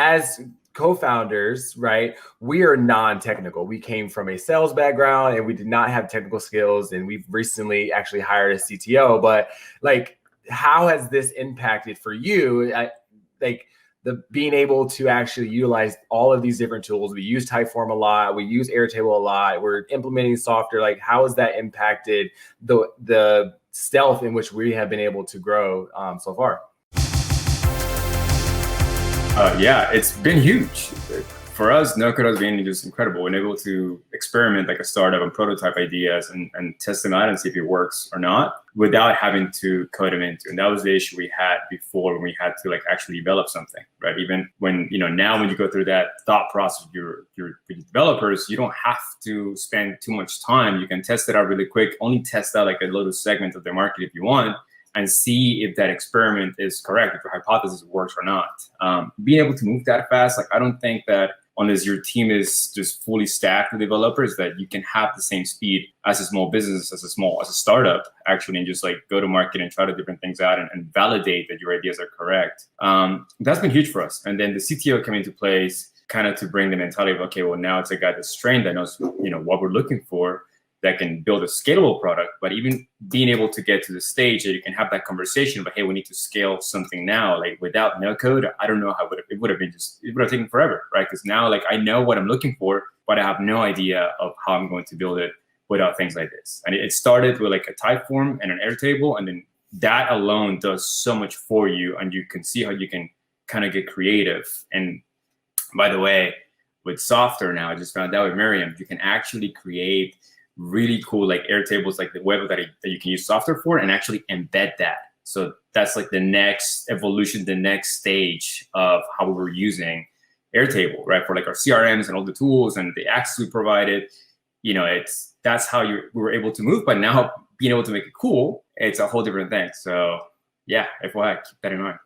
as co-founders, right, we are non-technical. We came from a sales background and we did not have technical skills. And we've recently actually hired a CTO. But like, how has this impacted for you? Like the being able to actually utilize all of these different tools. We use TypeForm a lot. We use Airtable a lot. We're implementing software. Like, how has that impacted the stealth in which we have been able to grow so far? Yeah, it's been huge. For us, no-code has been just incredible. We're able to experiment like a startup and prototype ideas and test them out and see if it works or not without having to code them into. And that was the issue we had before when we had to like actually develop something, right? Even when, now when you go through that thought process with your developers, you don't have to spend too much time. You can test it out really quick, only test out like a little segment of the market if you want, and see if that experiment is correct, if your hypothesis works or not. Being able to move that fast, like I don't think that unless your team is just fully staffed with developers, that you can have the same speed as a small business, as a startup, actually, and just like go to market and try to different things out and validate that your ideas are correct. That's been huge for us. And then the CTO came into place kind of to bring the mentality of, okay, well, now it's a guy that's trained, that knows, what we're looking for, that can build a scalable product. But even being able to get to the stage that you can have that conversation, but hey, we need to scale something now. Like without no code, I don't know how it would have taken forever, right? Because now like I know what I'm looking for, but I have no idea of how I'm going to build it without things like this. And it started with like a TypeForm and an Airtable, and then that alone does so much for you, and you can see how you can kind of get creative. And by the way, with software now, I just found out with Miriam, you can actually create really cool like Airtables, like the web that you can use software for, and actually embed that. So that's like the next evolution, the next stage of how we were using Airtable, right? For like our CRMs and all the tools and the access we provided. That's how we were able to move. But now being able to make it cool, it's a whole different thing. So yeah, FYI, keep that in mind.